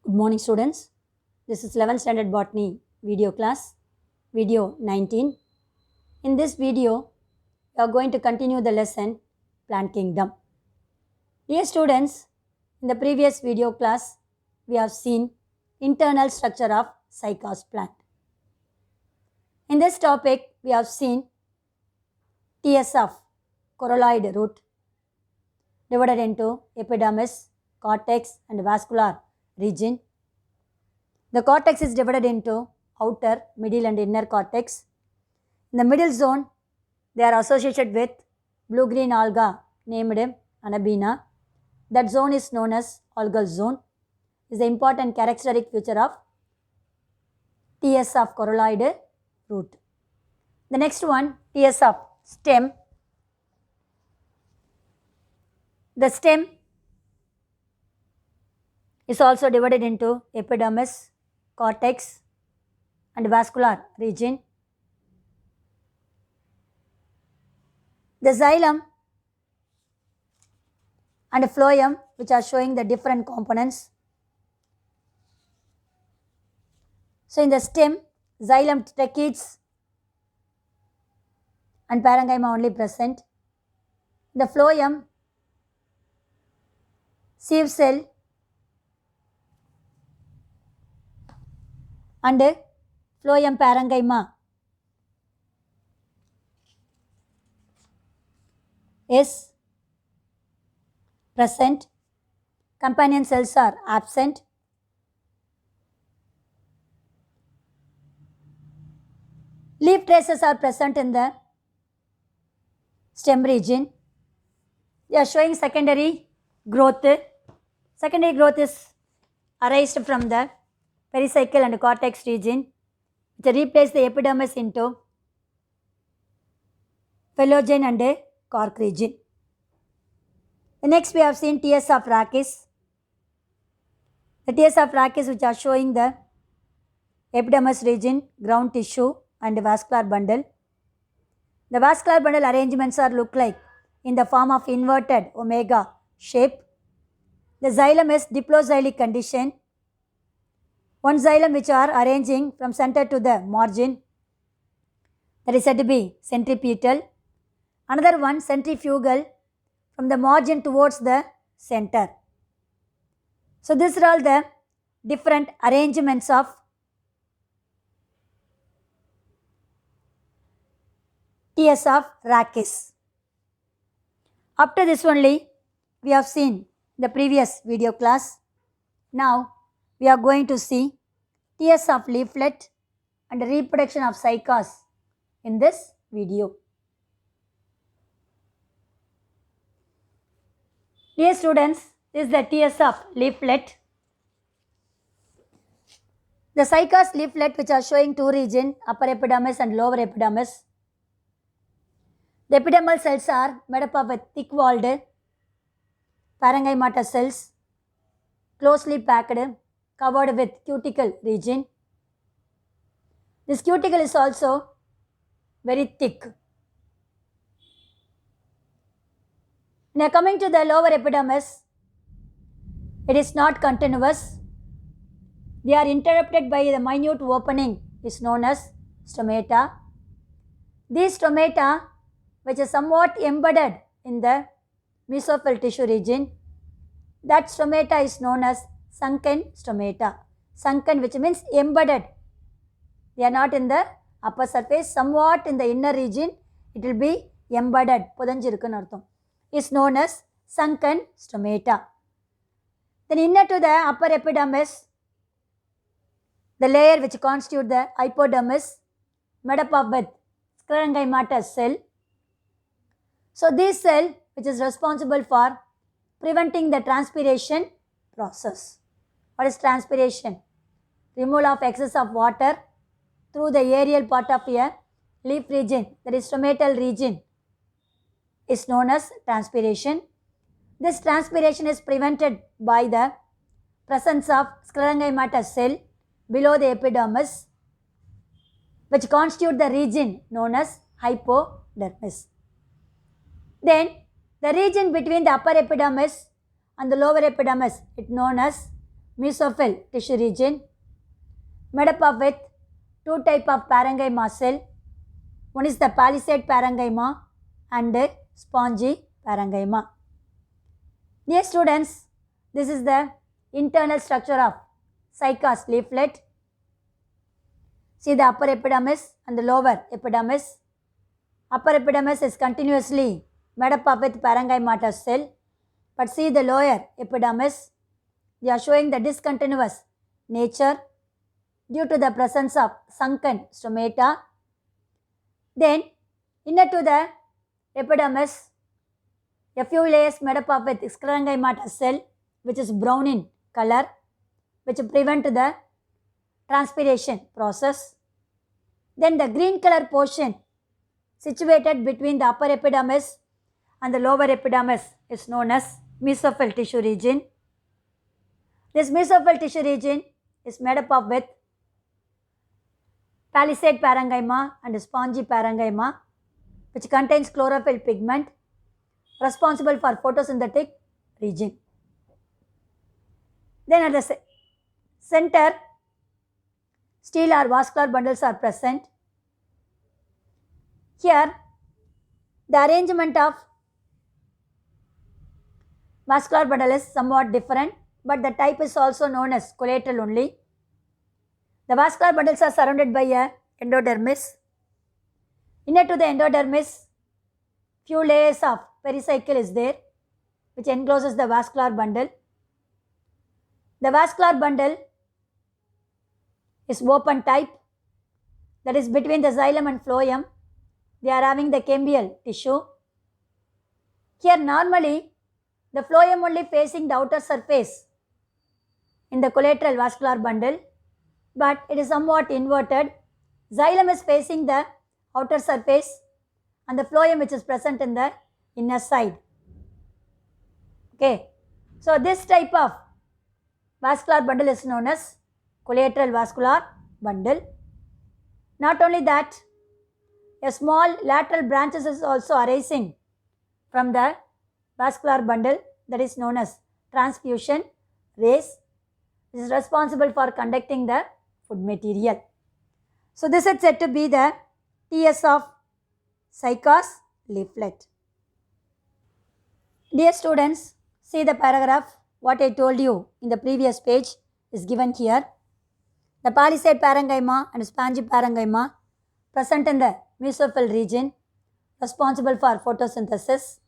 Good morning, students. This is 11th standard botany video class, video 19. In this video, we are going to continue the lesson Plant Kingdom. Dear students, in the previous video class, we have seen internal structure of cycas plant. In this topic, we have seen TS of coralloid root divided into epidermis, cortex and vascular region. The cortex is divided into outer, middle and inner cortex. In the middle zone, they are associated with blue-green alga named Anabina. That zone is known as algal zone. Is the important characteristic feature of TS of coralloid root. The next one, TS of stem. The stem is also divided into epidermis, cortex and vascular region. The xylem and phloem, which are showing the different components. So in the stem, xylem, tracheids and parenchyma only present. The phloem, sieve cell and phloem parenchyma is present. Companion cells are absent. Leaf traces are present in the stem region. They are showing secondary growth. Secondary growth is arised from the pericycle and cortex region, which replace the epidermis into phalogen and cork region. The next we have seen TS of rachis. The TS of rachis, which are showing the epidermis region, ground tissue and vascular bundle. The vascular bundle arrangements are look like in the form of inverted omega shape. The xylem is diploxylic condition. One xylem which are arranging from center to the margin, that is said to be centripetal. Another one centrifugal from the margin towards the center. So these are all the different arrangements of TS of rachis. Up to this only we have seen the previous video class. Now we are going to see TS of leaflet and reproduction of cycas in this video. Dear students, this is the TS of leaflet. The cycas leaflet, which are showing two regions, upper epidermis and lower epidermis. The epidermal cells are made up of a thick-walled parenchymatous cells, closely packed, covered with cuticle region. This cuticle is also very thick. Now coming to the lower epidermis, it is not continuous. They are interrupted by the minute opening is known as stomata. These stomata, which is somewhat embedded in the mesophyll tissue region, that stomata is known as sunken stomata. Sunken, which means embedded. They are not in the upper surface, somewhat in the inner region, it will be embedded. Is known as sunken stomata. Then inner to the upper epidermis, the layer which constitutes the hypodermis, made up of with sclerenchymatous cell. So this cell, which is responsible for preventing the transpiration process. What is transpiration? Removal of excess of water through the aerial part of a leaf region, that is stomatal region, is known as transpiration. This transpiration is prevented by the presence of sclerenchymatous cell below the epidermis, which constitute the region known as hypodermis. Then the region between the upper epidermis and the lower epidermis is known as mesophyll tissue region, made up with two types of parenchyma cell. One is the palisade parenchyma and spongy parenchyma. Dear students, this is the internal structure of cycas leaflet. See the upper epidermis and the lower epidermis. Upper epidermis is continuously made up with parenchymatous cell, but see the lower epidermis, they are showing the discontinuous nature due to the presence of sunken stomata. Then inner to the epidermis, a few layers made up with sclerenchymatous cell which is brown in color, which prevent the transpiration process. Then the green color portion situated between the upper epidermis and the lower epidermis is known as mesophyll tissue region. This mesophyll tissue region is made up with palisade parenchyma and spongy parenchyma, which contains chlorophyll pigment responsible for photosynthetic region. Then at the center, steel or vascular bundles are present. Here, the arrangement of vascular bundle is somewhat different, but the type is also known as collateral only. The vascular bundles are surrounded by a endodermis. Inner to the endodermis, few layers of pericycle is there, which encloses the vascular bundle. The vascular bundle is open type, that is between the xylem and phloem. They are having the cambial tissue. Here normally the phloem only facing the outer surface in the collateral vascular bundle, but it is somewhat inverted. Xylem is facing the outer surface and the phloem which is present in the inner side. Okay, so this type of vascular bundle is known as collateral vascular bundle. Not only that, a small lateral branches is also arising from the vascular bundle, that is known as transfusion rays, which is responsible for conducting the food material. So this is said to be the TS of cycas leaflet. Dear students, see the paragraph. What I told you in the previous page is given here. The palisade parenchyma and spongy parenchyma present in the mesophyll region, responsible for photosynthesis.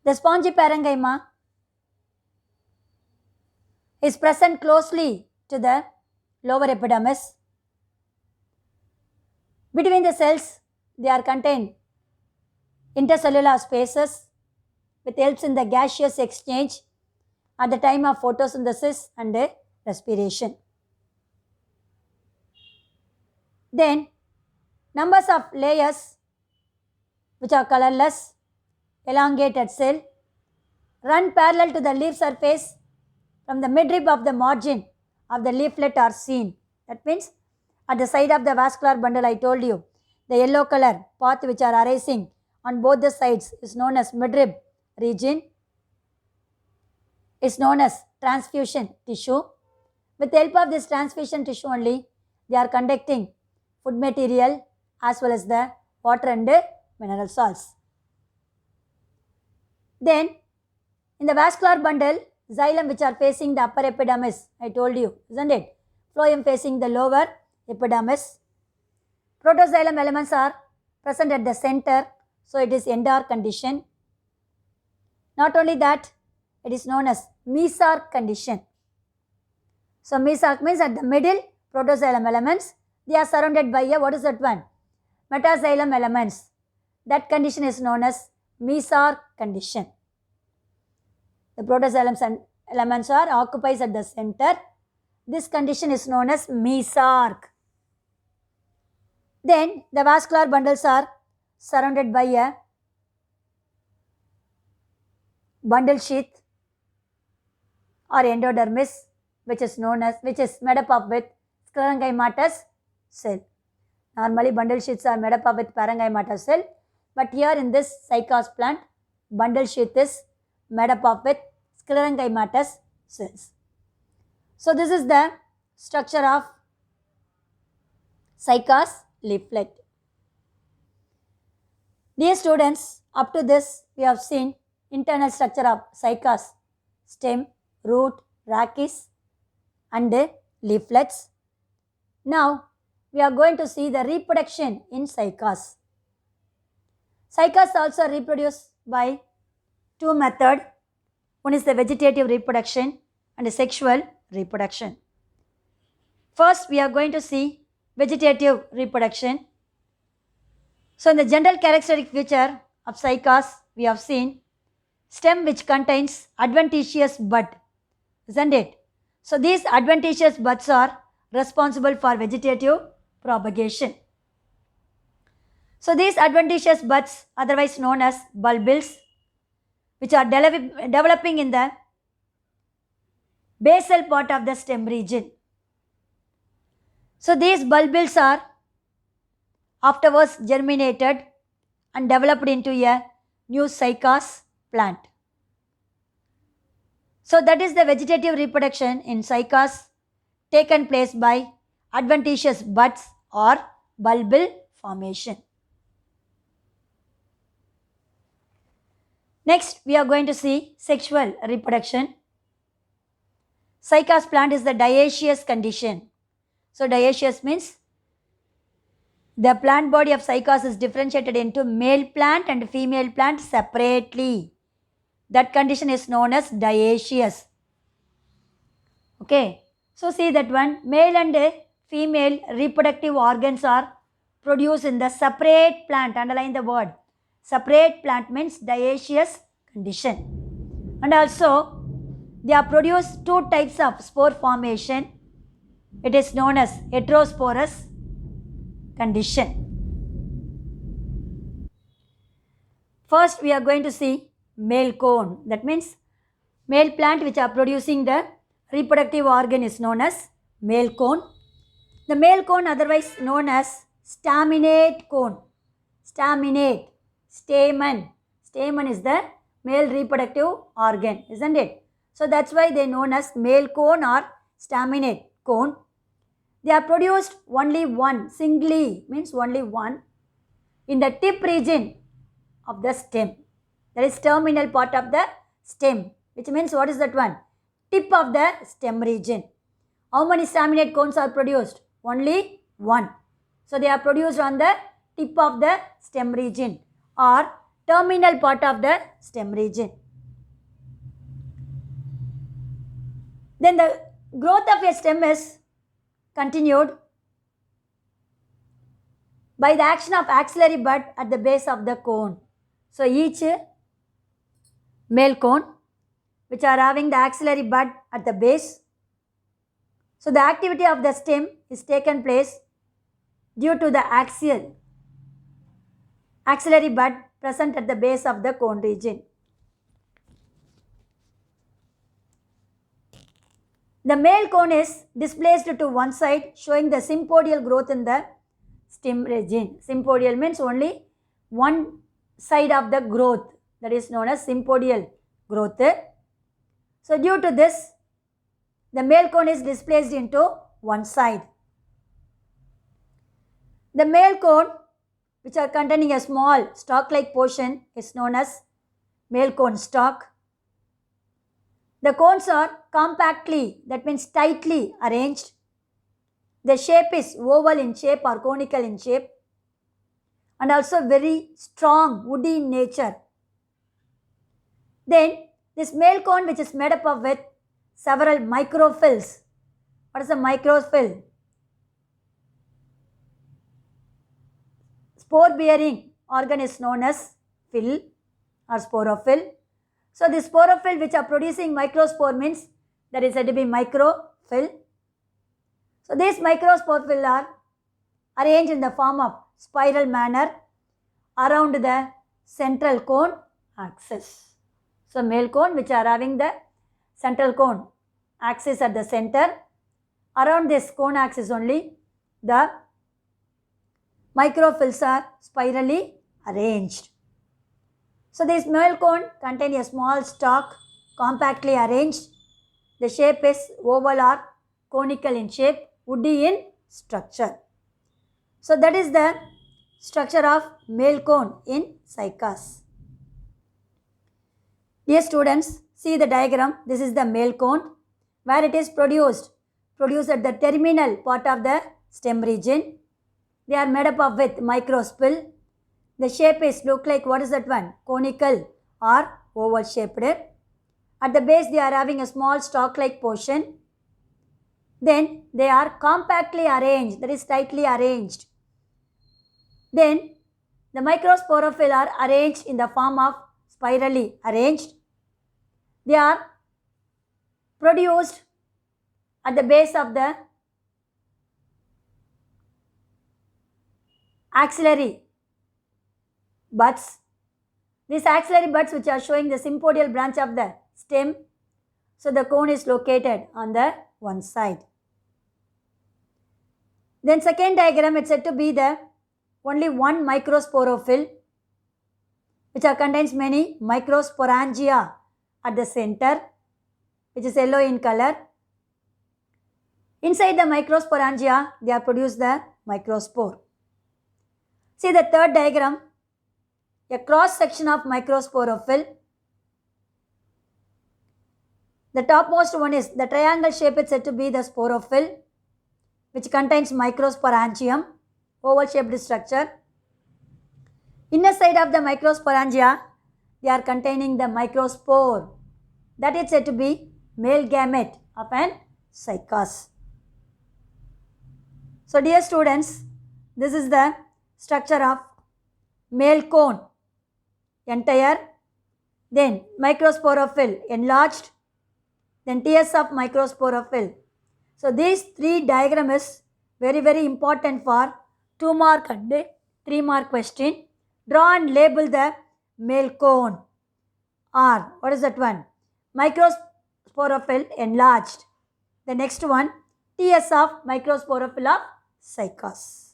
The spongy parenchyma is present closely to the lower epidermis. Between the cells, they are contained intercellular spaces which helps in the gaseous exchange at the time of photosynthesis and respiration. Then numbers of layers which are colorless, elongated cell run parallel to the leaf surface from the midrib of the margin of the leaflet are seen. That means at the side of the vascular bundle, I told you, the yellow color path which are arising on both the sides is known as midrib region, is known as transfusion tissue. With the help of this transfusion tissue only, they are conducting food material as well as the water and mineral salts. Then in the vascular bundle, xylem which are facing the upper epidermis, I told you, isn't it? Phloem facing the lower epidermis. Protoxylem elements are present at the center, so it is endar condition. Not only that, it is known as mesarc condition. So mesarc means at the middle, protoxylem elements, they are surrounded by a, what is that one? Metaxylem elements. That condition is known as mesarc condition. The protoxylem elements are occupied at the center. This condition is known as mesarc. Then the vascular bundles are surrounded by a bundle sheath or endodermis, which is made up with sclerenchymatous cell. Normally bundle sheaths are made up with parenchymatous cell, but here in this cycas plant, bundle sheath is made up with sclerenchymatous cells. So this is the structure of cycas leaflet. Dear students, up to this we have seen internal structure of cycas, stem, root, rachis and leaflets. Now we are going to see the reproduction in cycas. Cycas also reproduce by two methods. One is the vegetative reproduction and sexual reproduction. First we are going to see vegetative reproduction. So in the general characteristic feature of cycas we have seen stem which contains adventitious bud, isn't it? So these adventitious buds are responsible for vegetative propagation. So these adventitious buds, otherwise known as bulbils, which are developing in the basal part of the stem region. So these bulbils are afterwards germinated and developed into a new cycas plant. So that is the vegetative reproduction in cycas taken place by adventitious buds or bulbil formation. Next we are going to see sexual reproduction. Cycas plant is the dioecious condition. So dioecious means the plant body of cycas is differentiated into male plant and female plant separately. That condition is known as dioecious. Okay. So see that one, male and female reproductive organs are produced in the separate plant. Underline the word. Separate plant means dioecious condition. And also they are produced two types of spore formation. It is known as heterosporous condition. First we are going to see male cone. That means male plant which are producing the reproductive organ is known as male cone. The male cone otherwise known as staminate cone. Staminate, stamen. Stamen is the male reproductive organ, isn't it? So that's why they are known as male cone or staminate cone. They are produced only one, singly means only one, in the tip region of the stem. That is terminal part of the stem, which means what is that one? Tip of the stem region. How many staminate cones are produced? Only one. So they are produced on the tip of the stem region or terminal part of the stem region. Then the growth of a stem is continued by the action of axillary bud at the base of the cone. So each male cone which are having the axillary bud at the base. So the activity of the stem is taken place due to the axillary bud present at the base of the cone region. The male cone is displaced to one side, showing the sympodial growth in the stem region. Sympodial means only one side of the growth, that is known as sympodial growth. So due to this, the male cone is displaced into one side. The male cone which are containing a small stalk-like portion is known as male cone stalk. The cones are compactly, that means tightly arranged. The shape is oval in shape or conical in shape and also very strong, woody in nature. Then this male cone which is made up of with several microphyls. What is a microphyll? Spore bearing organ is known as phyll or sporophyll. So the sporophyll which are producing microspore means that is said to be microphyll. So these microsporophyll are arranged in the form of spiral manner around the central cone axis. So male cone which are having the central cone axis at the center, around this cone axis only the microphylls are spirally arranged. So this male cone contains a small stalk compactly arranged. The shape is oval or conical in shape, woody in structure. So that is the structure of male cone in cycas. Dear students, see the diagram. This is the male cone where it is produced at the terminal part of the stem region. They are made up of with microspill. The shape is look like what is that one? Conical or oval shaped. At the base they are having a small stalk-like portion. Then they are compactly arranged, that is tightly arranged. Then the microsporophyll are arranged in the form of spirally arranged. They are produced at the base of the axillary buds. These axillary buds which are showing the sympodial branch of the stem. So the cone is located on the one side. Then second diagram, it's said to be the only one microsporophyll which contains many microsporangia at the center, which is yellow in color. Inside the microsporangia, they are produced the microspore. See the third diagram, a cross section of microsporophyll. The topmost one is the triangle shape, is said to be the sporophyll, which contains microsporangium, oval shaped structure. Inner side of the microsporangia, they are containing the microspore, that is said to be male gamete of an cycas. So dear students, this is the structure of male cone, entire, then microsporophyll enlarged, then tiers of microsporophyll. So these three diagram is very important for 2 mark and 3 mark question. Draw and label the male cone. R, what is that one? Microsporophyll enlarged. The next one, TS of microsporophyll of cycas.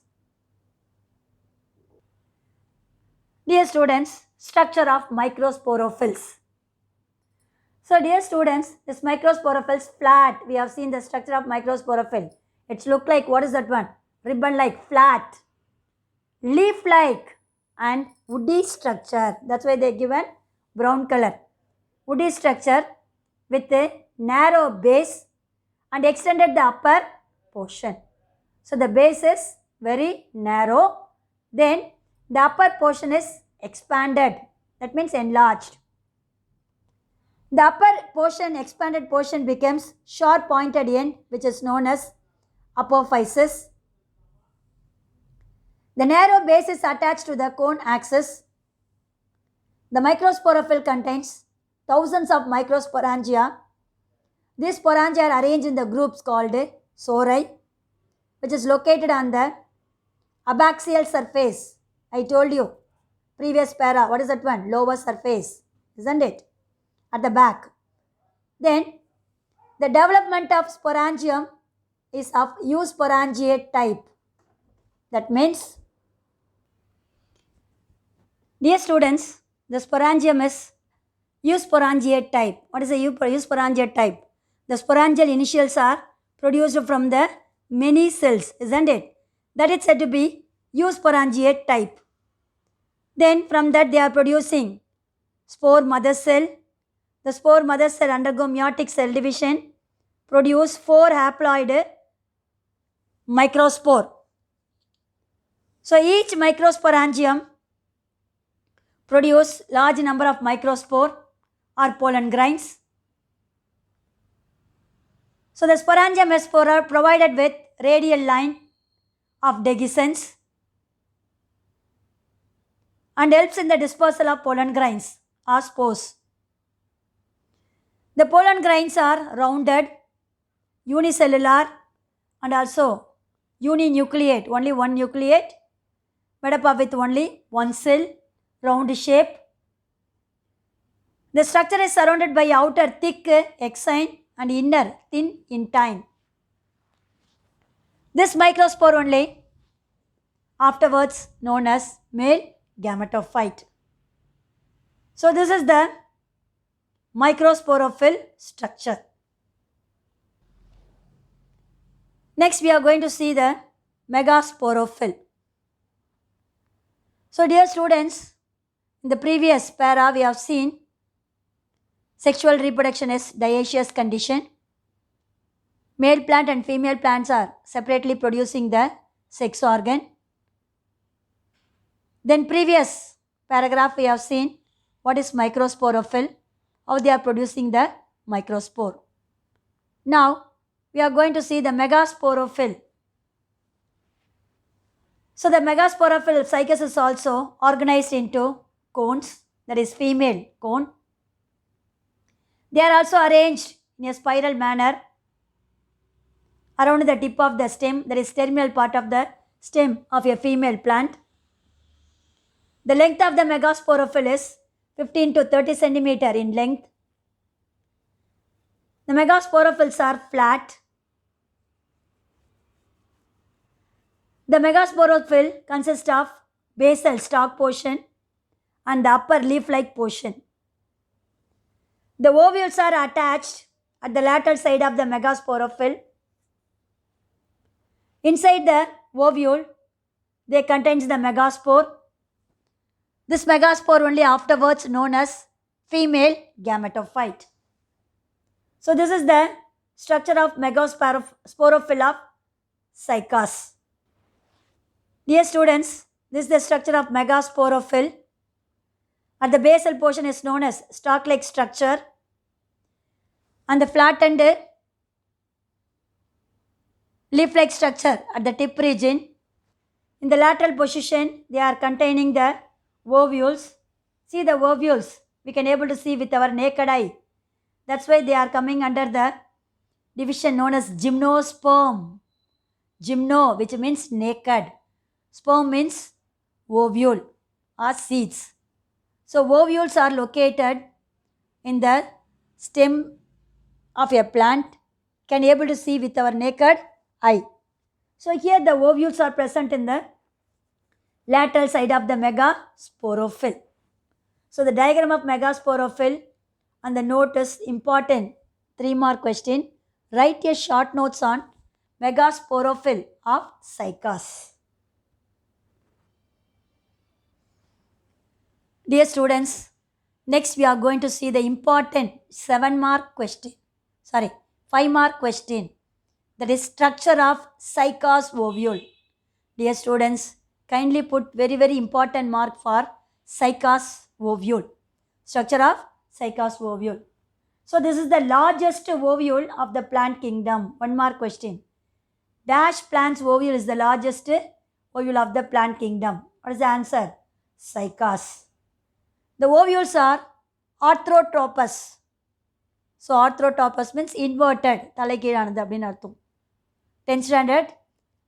Dear students, structure of microsporophylls. So dear students, this microsporophylls flat. We have seen the structure of microsporophyll. It's look like what is that one? Ribbon like, flat, leaf like and woody structure. That's why they given brown color. Woody structure with a narrow base and extended the upper portion. So the base is very narrow. Then the upper portion is expanded. That means enlarged. The upper portion, expanded portion becomes sharp pointed end, which is known as apophysis. The narrow base is attached to the cone axis. The microsporophyll contains thousands of microsporangia. These sporangia are arranged in the groups called sori, which is located on the abaxial surface. I told you, previous para, what is that one? Lower surface, isn't it? At the back. Then, the development of sporangium is of eusporangiate type. That means, dear students, the sporangium is eusporangiate type. What is a eusporangiate type? The sporangial initials are produced from the many cells, isn't it? That is said to be eusporangiate type. Then from that they are producing spore mother cell. The spore mother cell undergo meiotic cell division, produce 4 haploid microspore. So each microsporangium produce large number of microspore or pollen grains. So the sporangium is provided with radial line of dehiscence and helps in the dispersal of pollen grains or spores. The pollen grains are rounded, unicellular and also uninucleate, only one nucleate, made up of with only one cell, round shape. The structure is surrounded by outer thick exine and inner thin intine. This microspore only afterwards known as male gametophyte. So this is the microsporophyll structure. Next, we are going to see the megasporophyll. So, dear students, in the previous para, we have seen sexual reproduction is dioecious condition. Male plant and female plants are separately producing the sex organ. Then previous paragraph we have seen what is microsporophyll, how they are producing the microspore. Now we are going to see the megasporophyll. So the megasporophyll cycles is also organized into cones, that is female cone. They are also arranged in a spiral manner around the tip of the stem, that is terminal part of the stem of a female plant. The length of the megasporophyll is 15 to 30 centimeter in length. The megasporophylls are flat. The megasporophyll consists of basal stalk portion and the upper leaf-like portion. The ovules are attached at the lateral side of the megasporophyll. Inside the ovule, they contains the megaspore. This megaspore only afterwards known as female gametophyte. So this is the structure of megasporophyll of cycas. Dear students, this is the structure of megasporophyll. At the basal portion is known as stalk-like structure, and the flattened leaf-like structure at the tip region. In the lateral position, they are containing the ovules. See the ovules, we can able to see with our naked eye. That's why they are coming under the division known as gymnosperm. Gymno, which means naked. Sperm means ovule or seeds. So ovules are located in the stem of a plant. Can able to see with our naked eye. So here the ovules are present in the lateral side of the megasporophyll. So the diagram of megasporophyll and the note is important. 3-mark question. Write a short notes on megasporophyll of cycas. Dear students, next we are going to see the important 7-mark question. 5-mark question. That is structure of cycas ovule. Dear students, kindly put very important mark for cycas ovule. Structure of cycas ovule. So this is the largest ovule of the plant kingdom. 1-mark question. Dash plant's ovule is the largest ovule of the plant kingdom. What is the answer? Cycas. The ovules are orthotropous. So orthotropous means inverted. தலைகீழானது அப்படின்னு அர்த்தம். 10th standard,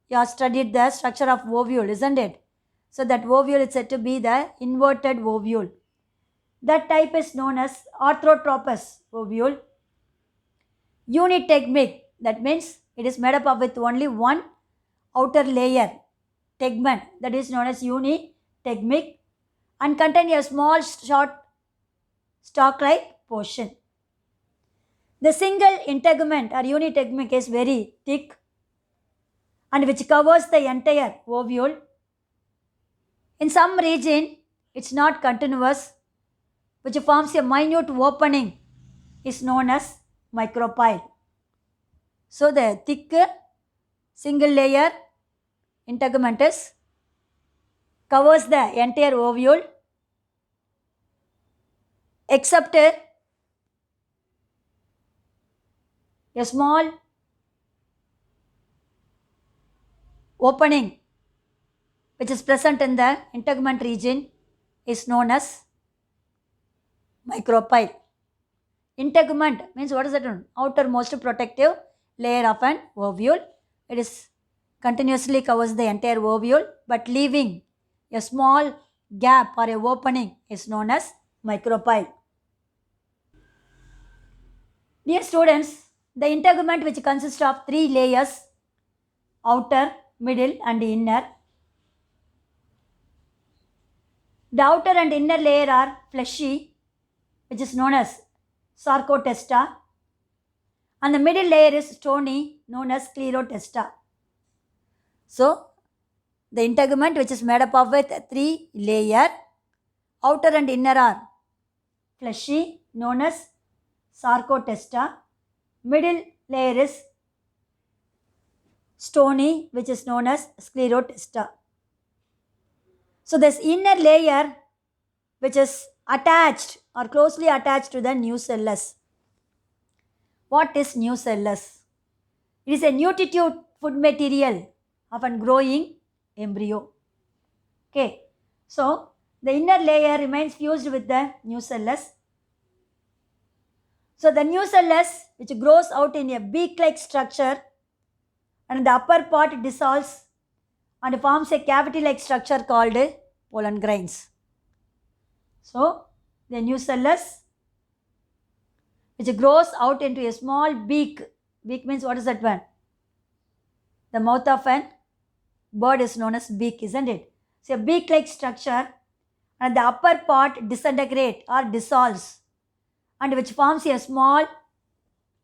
you have studied the structure of ovule, isn't it? So that ovule is said to be the inverted ovule. That type is known as orthotropous ovule. Unitegmic, that means it is made up of with only one outer layer, tegment, that is known as unitegmic, and contain a small short stalk-like portion. The single integument or unitegmic is very thick and which covers the entire ovule. In some region, it's not continuous, which forms a minute opening, is known as micropyle. So the thick single layer integumentus covers the entire ovule except a small opening which is present in the integument region is known as micropyle. Integument means what is it? Outermost protective layer of an ovule. It is continuously covers the entire ovule but leaving a small gap or a opening is known as micropyle. Dear students, the integument which consists of 3 layers, outer, middle and inner. The outer and inner layer are fleshy, which is known as sarcotesta, and the middle layer is stony, known as sclerotesta. So, the integument, which is made up of with 3 layers, outer and inner are fleshy, known as sarcotesta. Middle layer is stony, which is known as sclerotesta. So, this inner layer, which is attached or closely attached to the nucellus. What is nucellus? It is a nutritious food material of a growing embryo. Okay, so the inner layer remains fused with the nucellus. So the nucellus, which grows out in a beak-like structure, and the upper part dissolves and forms a cavity-like structure called pollen grains. So the nucellus, which grows out into a small beak. Beak means what is that one? The mouth of an bird is known as beak, isn't it? So a beak-like structure, and the upper part disintegrates or dissolves, and which forms a small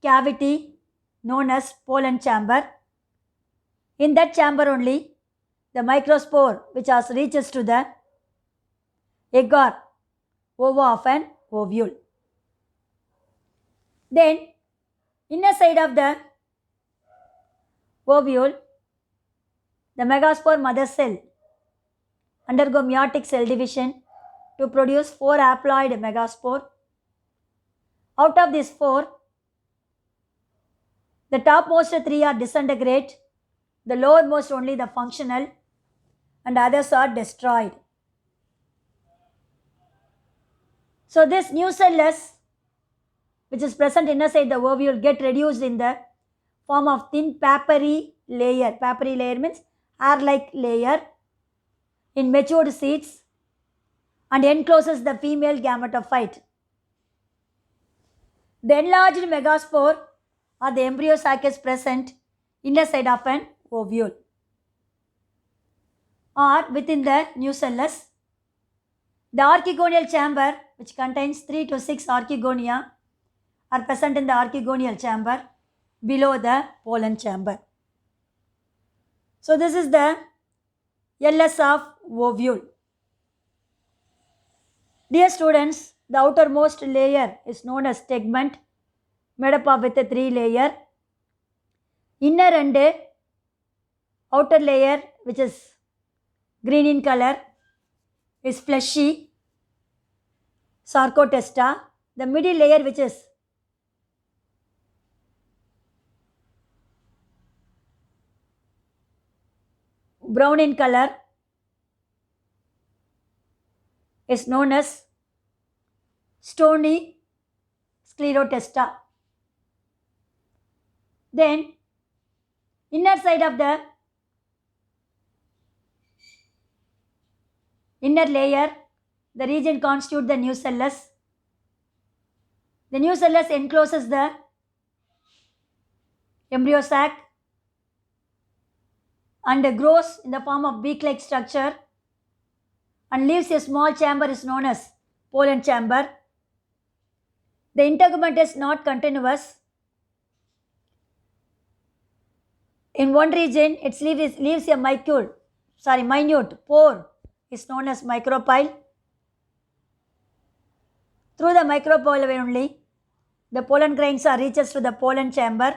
cavity known as pollen chamber. In that chamber only, the microspore, which has reaches to the egg or ova of an ovule. Then, inner side of the ovule, the megaspore mother cell undergo meiotic cell division to produce 4 haploid megaspore. Out of these 4, the topmost 3 are disintegrate, the lowermost only the functional, and others are destroyed. So this nucellus, which is present inside the ovule, get reduced in the form of thin papery layer. Papery layer means hair-like layer in matured seeds and encloses the female gametophyte. The enlarged megaspore or the embryo sac is present inner side of an ovule or within the nucellus. The archegonial chamber, which contains 3 to 6 archegonia, are present in the archegonial chamber below the pollen chamber. So this is the LS of ovule. Dear students, the outermost layer is known as tegment, made up of with a 3 layer. Inner and outer layer, which is green in color, is fleshy, sarcotesta. The middle layer, which is brown in color, is known as stony sclerotesta. Then, inner side of the inner layer, the region constitutes the nucellus. The nucellus encloses the embryo sac and grows in the form of beak-like structure and leaves a small chamber is known as pollen chamber. The integument is not continuous. In one region, it leaves a minute pore is known as micropyle. Through the micropyle only, the pollen grains are reaches to the pollen chamber.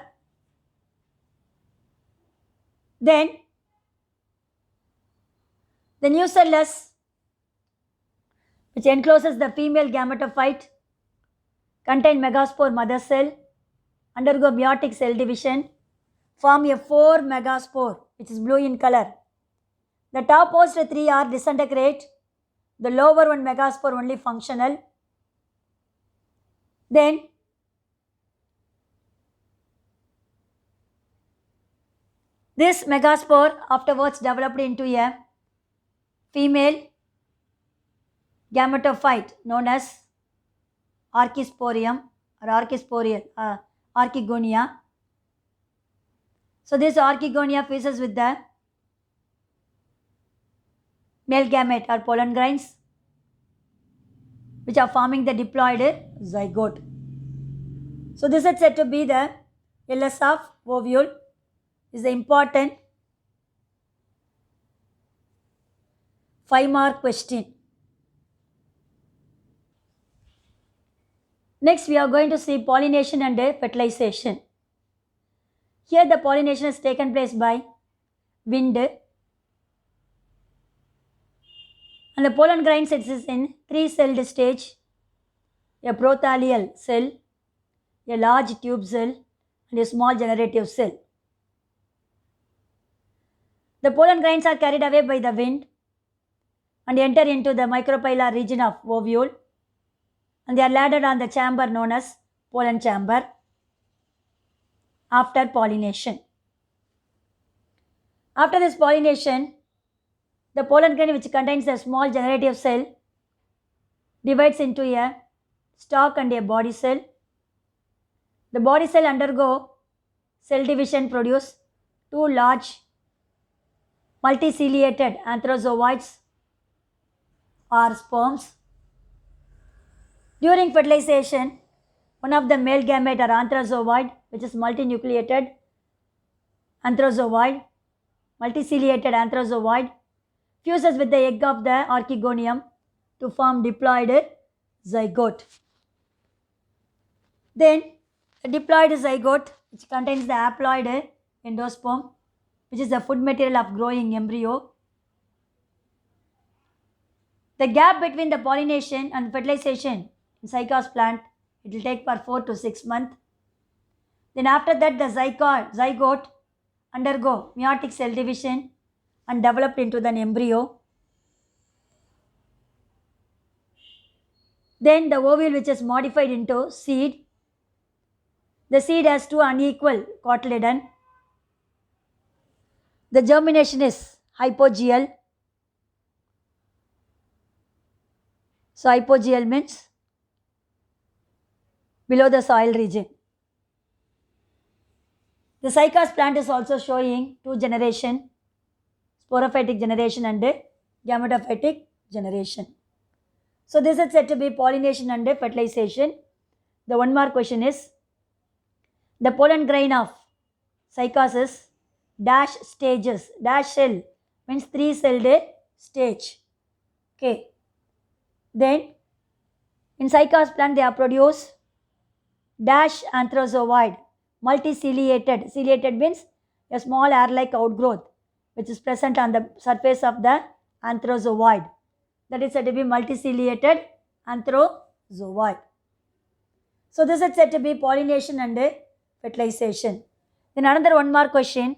Then, the nucellus, which encloses the female gametophyte, contain megaspore mother cell, undergo meiotic cell division, form a 4 megaspore, which is blue in color. The topmost 3 are disintegrate, the lower one megaspore only functional. Then, this megaspore afterwards developed into a female gametophyte known as archisporium or archegonia. So this archegonia fuses with the male gamete or pollen grains, which are forming the diploid zygote. So this is said to be the LS of ovule, is the important 5-mark question. Next we are going to see pollination and fertilization. Here the pollination has taken place by wind, and the pollen grain sits in 3-celled stage: a prothallel cell, a large tube cell, and a small generative cell. The pollen grains are carried away by the wind and enter into the micropylar region of ovule, and they are landed on the chamber known as pollen chamber after pollination. After this pollination, the pollen grain, which contains a small generative cell, divides into a stalk and a body cell. The body cell undergo cell division, produce 2 large multiciliated anthrozoids or sperms. During fertilization, one of the male gamete or anthrozoid, which is multinucleated anthrozoid, multiciliated anthrozoid, fuses with the egg of the archegonium to form diploid zygote. Then the diploid zygote, which contains the haploid endosperm, which is the food material of growing embryo. The gap between the pollination and fertilization in cycas plant, it will take for 4 to 6 months. Then after that the zygote undergo meiotic cell division and develop into an embryo. Then the ovule, which is modified into seed. The seed has 2 unequal cotyledon. The germination is hypogeal. So hypogeal means below the soil region. The cycas plant is also showing 2 generation, sporophytic generation and gametophytic generation. So this is said to be pollination and fertilization. The 1-mark question is, the pollen grain of cycas is dash stages. Dash cell means 3-celled stage. Okay. Then in cycas plant they are produced dash anthrozoid, multiciliated. Ciliated means a small hair-like outgrowth which is present on the surface of the anthrozoid. That is said to be multiciliated anthrozoid. So this is said to be pollination and fertilization. Then another 1-mark question.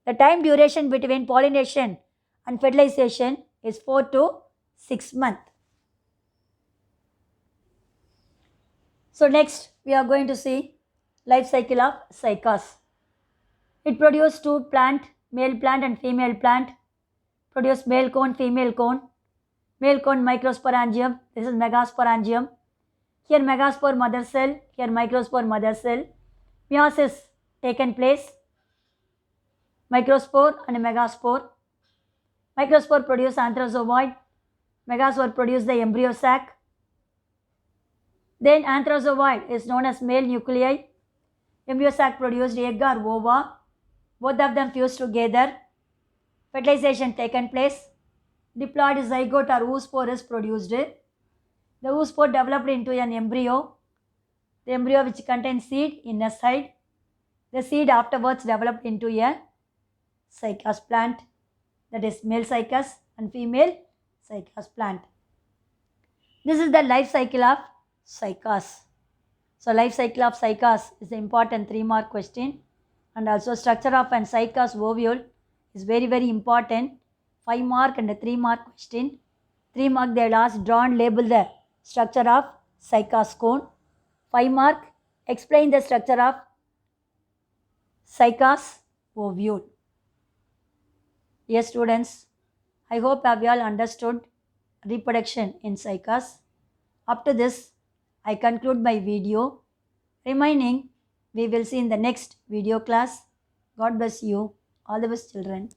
The time duration between pollination and fertilization is 4 to 6 months. So next we are going to see life cycle of cycas. It produces 2 plant, male plant and female plant. Produce male cone, female cone. Male cone microsporangium, this is megasporangium. Here megaspore mother cell, here microspore mother cell. Meiosis taken place. Microspore and megaspore. Microspore produce anthrozoid. Megaspore produce the embryo sac. Then anthrozoid is known as male nuclei. Embryo sac produced egg or ova. Both of them fused together. Fertilization taken place. Diploid zygote or oospore is produced. The oospore developed into an embryo. The embryo, which contains seed inner side. The seed afterwards developed into a cycas plant, that is male cycas and female cycas plant. This is the life cycle of cycas. So life cycle of cycas is the important 3-mark question, and also structure of an cycas ovule is very important. 5-mark and a 3-mark question. 3-mark they will ask draw and label the structure of cycas cone. 5-mark explain the structure of cycas ovule. Yes students, I hope you all understood reproduction in cycas. Up to this I conclude my video. Remaining we will see in the next video class. God bless you. All the best children.